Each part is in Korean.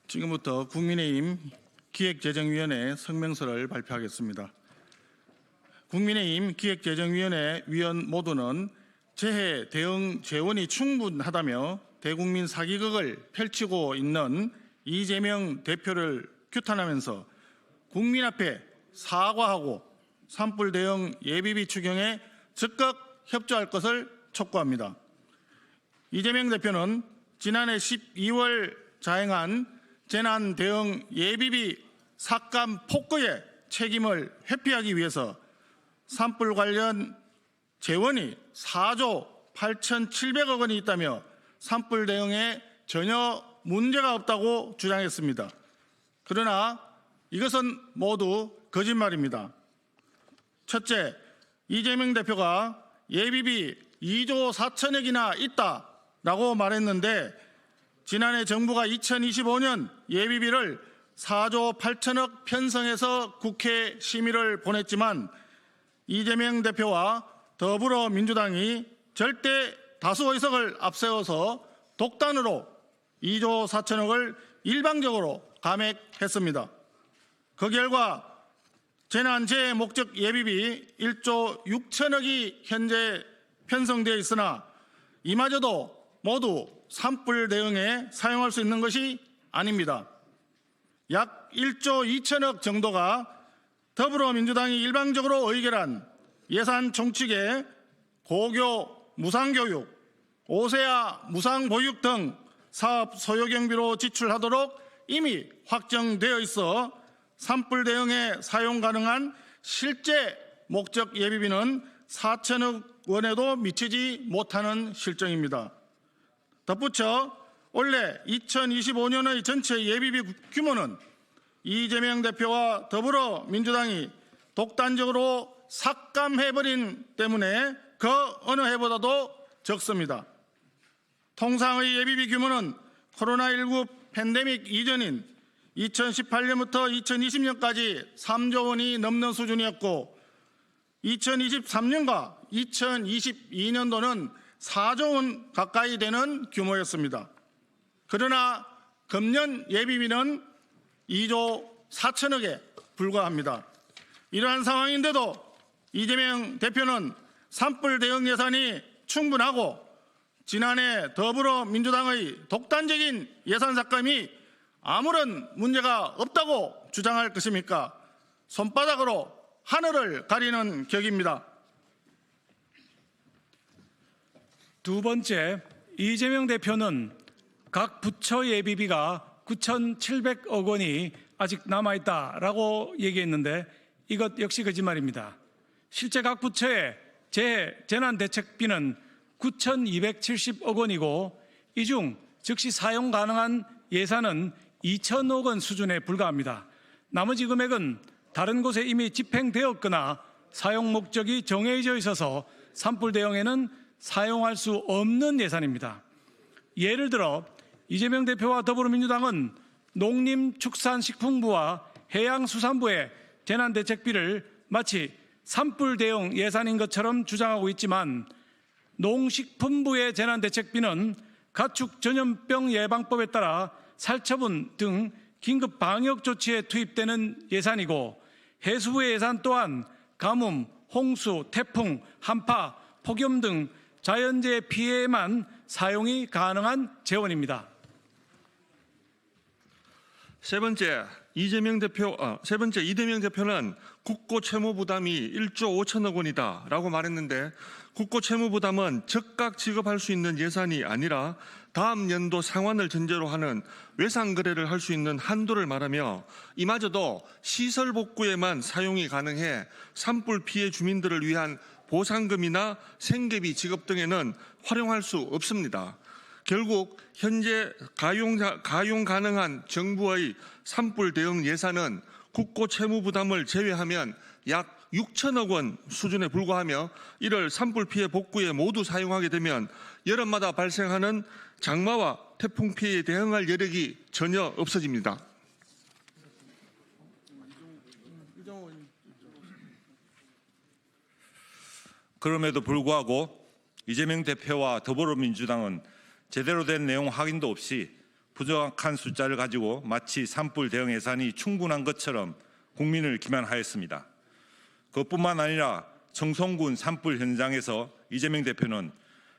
지금부터 국민의힘 기획재정위원회 성명서를 발표하겠습니다. 국민의힘 기획재정위원회 위원 모두는 재해 대응 재원이 충분하다며 대국민 사기극을 펼치고 있는 이재명 대표를 규탄하면서 국민 앞에 사과하고 산불 대응 예비비 추경에 적극 협조할 것을 촉구합니다. 이재명 대표는 지난해 12월 자행한 재난 대응 예비비 삭감 폭거의 책임을 회피하기 위해서 산불 관련 재원이 4조 8,700억 원이 있다며 산불 대응에 전혀 문제가 없다고 주장했습니다. 그러나 이것은 모두 거짓말입니다. 첫째, 이재명 대표가 예비비 2조 4천억이나 있다라고 말했는데 지난해 정부가 2025년 예비비를 4조 8천억 편성해서 국회 심의를 보냈지만 이재명 대표와 더불어민주당이 절대 다수 의석을 앞세워서 독단으로 2조 4천억을 일방적으로 감액했습니다. 그 결과 재난재해 목적 예비비 1조 6천억이 현재 편성되어 있으나 이마저도 모두 산불 대응에 사용할 수 있는 것이 아닙니다. 약 1조 2천억 정도가 더불어민주당이 일방적으로 의결한 예산 총칙에 고교 무상교육, 5세아 무상보육 등 사업 소요경비로 지출하도록 이미 확정되어 있어 산불 대응에 사용 가능한 실제 목적 예비비는 4천억 원에도 미치지 못하는 실정입니다. 덧붙여 원래 2025년의 전체 예비비 규모는 이재명 대표와 더불어민주당이 독단적으로 삭감해버린 때문에 그 어느 해보다도 적습니다. 통상의 예비비 규모는 코로나19 팬데믹 이전인 2018년부터 2020년까지 3조 원이 넘는 수준이었고 2023년과 2022년도는 4조 원 가까이 되는 규모였습니다. 그러나 금년 예비비는 2조 4천억에 불과합니다. 이러한 상황인데도 이재명 대표는 산불 대응 예산이 충분하고 지난해 더불어민주당의 독단적인 예산 삭감이 아무런 문제가 없다고 주장할 것입니까? 손바닥으로 하늘을 가리는 격입니다. 두 번째, 이재명 대표는 각 부처 예비비가 9,700억 원이 아직 남아있다라고 얘기했는데 이것 역시 거짓말입니다. 실제 각 부처의 재난대책비는 9,270억 원이고 이 중 즉시 사용 가능한 예산은 2천억 원 수준에 불과합니다. 나머지 금액은 다른 곳에 이미 집행되었거나 사용 목적이 정해져 있어서 산불 대응에는 사용할 수 없는 예산입니다. 예를 들어 이재명 대표와 더불어민주당은 농림축산식품부와 해양수산부의 재난대책비를 마치 산불 대응 예산인 것처럼 주장하고 있지만 농식품부의 재난대책비는 가축 전염병 예방법에 따라 살처분 등 긴급 방역 조치에 투입되는 예산이고 해수부의 예산 또한 가뭄, 홍수, 태풍, 한파, 폭염 등 자연재해 피해에만 사용이 가능한 재원입니다. 세 번째, 이재명 대표는 국고 채무 부담이 1조 5천억 원이다라고 말했는데 국고 채무 부담은 즉각 지급할 수 있는 예산이 아니라 다음 연도 상환을 전제로 하는 외상 거래를 할 수 있는 한도를 말하며 이마저도 시설 복구에만 사용이 가능해 산불 피해 주민들을 위한 보상금이나 생계비 지급 등에는 활용할 수 없습니다. 결국 현재 가용 가능한 정부의 산불 대응 예산은 국고 채무 부담을 제외하면 약 6천억 원 수준에 불과하며 이를 산불 피해 복구에 모두 사용하게 되면 여름마다 발생하는 장마와 태풍 피해에 대응할 여력이 전혀 없어집니다. 그럼에도 불구하고 이재명 대표와 더불어민주당은 제대로 된 내용 확인도 없이 부정확한 숫자를 가지고 마치 산불 대응 예산이 충분한 것처럼 국민을 기만하였습니다. 그것뿐만 아니라 청송군 산불 현장에서 이재명 대표는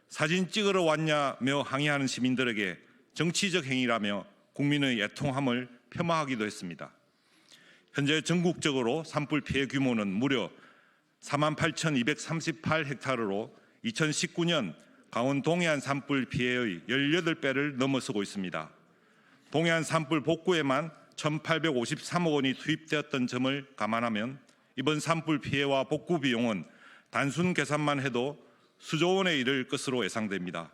사진 찍으러 왔냐며 항의하는 시민들에게 정치적 행위라며 국민의 애통함을 폄하하기도 했습니다. 현재 전국적으로 산불 피해 규모는 무려 48,238헥타르로 2019년 강원 동해안 산불 피해의 18배를 넘어서고 있습니다. 동해안 산불 복구에만 1,853억 원이 투입되었던 점을 감안하면 이번 산불 피해와 복구 비용은 단순 계산만 해도 수조 원에 이를 것으로 예상됩니다.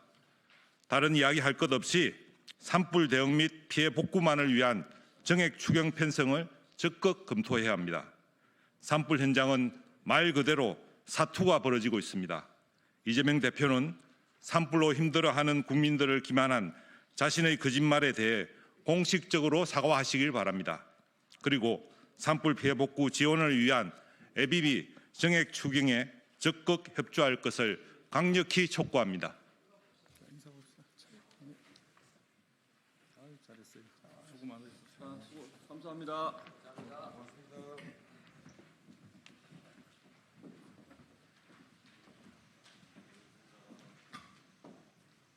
다른 이야기 할 것 없이 산불 대응 및 피해 복구만을 위한 정액 추경 편성을 적극 검토해야 합니다. 산불 현장은 말 그대로 사투가 벌어지고 있습니다. 이재명 대표는 산불로 힘들어하는 국민들을 기만한 자신의 거짓말에 대해 공식적으로 사과하시길 바랍니다. 그리고 산불 피해 복구 지원을 위한 예비비 정액 추경에 적극 협조할 것을 강력히 촉구합니다. 감사합니다.